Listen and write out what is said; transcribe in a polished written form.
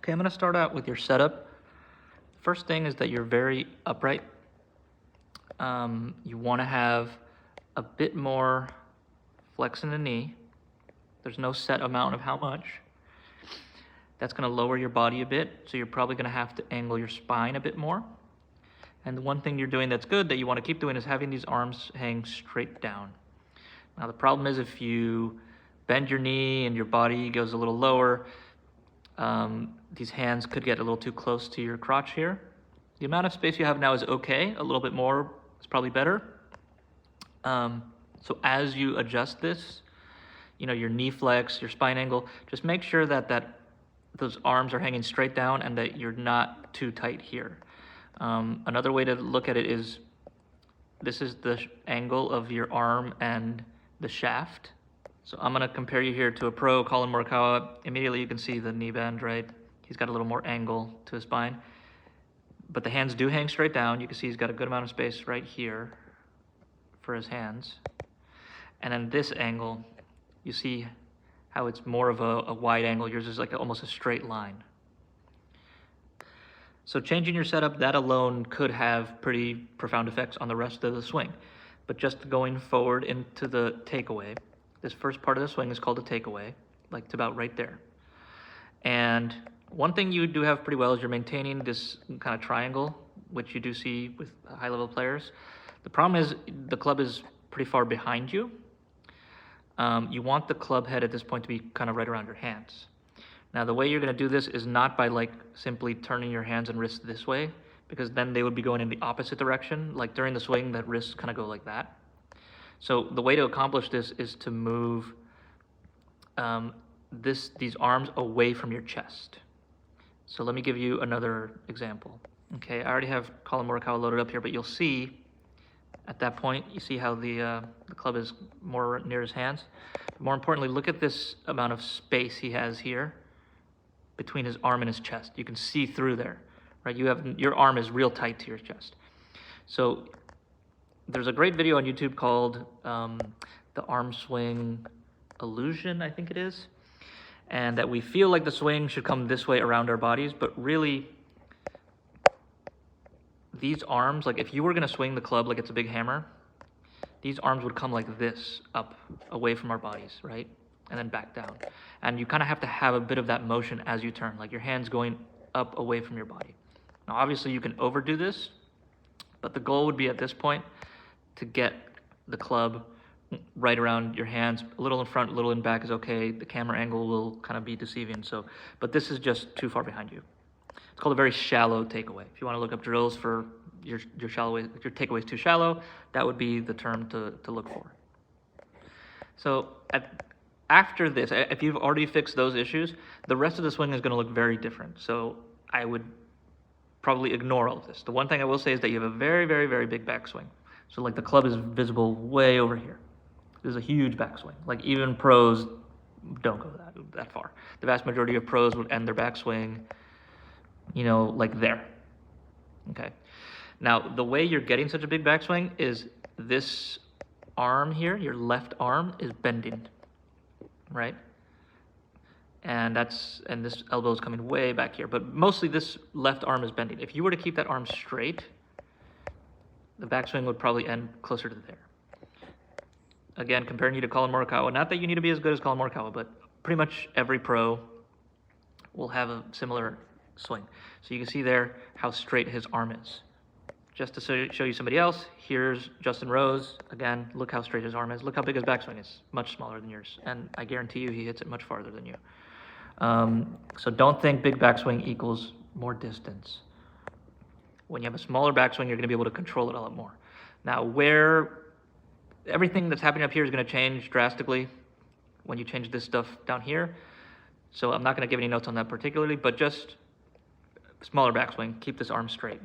Okay, I'm gonna start out with your setup. First thing is that you're very upright. You wanna have a bit more flex in the knee. There's no set amount of how much. That's gonna lower your body a bit, so you're probably gonna have to angle your spine a bit more. And the one thing you're doing that's good that you wanna keep doing is having these arms hang straight down. Now the problem is if you bend your knee and your body goes a little lower, these hands could get a little too close to your crotch here. The amount of space you have now is okay. A little bit more is probably better. So as you adjust this, your knee flex, your spine angle, just make sure that those arms are hanging straight down and that you're not too tight here. Another way to look at it is, this is the angle of your arm and the shaft. So I'm gonna compare you here to a pro, Collin Morikawa. Immediately you can see the knee bend, right? He's got a little more angle to his spine, but the hands do hang straight down. You can see he's got a good amount of space right here for his hands. And then this angle, you see how it's more of a wide angle. Yours is like almost a straight line. So changing your setup, that alone could have pretty profound effects on the rest of the swing. But just going forward into the takeaway, this first part of the swing is called a takeaway, like it's about right there. And one thing you do have pretty well is you're maintaining this kind of triangle, which you do see with high-level players. The problem is the club is pretty far behind you. You want the club head at this point to be kind of right around your hands. Now the way you're going to do this is not by like simply turning your hands and wrists this way, because then they would be going in the opposite direction. Like during the swing, that wrists kind of go like that. So the way to accomplish this is to move these arms away from your chest. So let me give you another example. Okay, I already have Collin Morikawa loaded up here, but you'll see at that point, you see how the club is more near his hands. More importantly, look at this amount of space he has here between his arm and his chest. You can see through there, right? Your arm is real tight to your chest. So there's a great video on YouTube called the arm swing illusion, I think it is. And that we feel like the swing should come this way around our bodies, but really these arms, like if you were gonna swing the club like it's a big hammer, these arms would come like this, up, away from our bodies, right? And then back down. And you kind of have to have a bit of that motion as you turn, like your hands going up away from your body. Now obviously you can overdo this, but the goal would be at this point to get the club right around your hands. A little in front, a little in back is okay. The camera angle will kind of be deceiving. But this is just too far behind you. It's called a very shallow takeaway. If you want to look up drills for your takeaway is too shallow, that would be the term to look for. So after this, if you've already fixed those issues, the rest of the swing is going to look very different. So I would probably ignore all of this. The one thing I will say is that you have a very, very, very big backswing. So like the club is visible way over here. There's a huge backswing. Like even pros don't go that far. The vast majority of pros would end their backswing, like there. Okay. Now the way you're getting such a big backswing is this arm here, your left arm is bending, right? And this elbow is coming way back here, but mostly this left arm is bending. If you were to keep that arm straight, the backswing would probably end closer to there. Again, comparing you to Collin Morikawa, not that you need to be as good as Collin Morikawa, but pretty much every pro will have a similar swing. So you can see there how straight his arm is. Just to show you somebody else, here's Justin Rose. Again, look how straight his arm is. Look how big his backswing is. Much smaller than yours. And I guarantee you he hits it much farther than you. So don't think big backswing equals more distance. When you have a smaller backswing, you're going to be able to control it a lot more. Now, everything that's happening up here is going to change drastically when you change this stuff down here. So I'm not going to give any notes on that particularly, but just smaller backswing, keep this arm straight.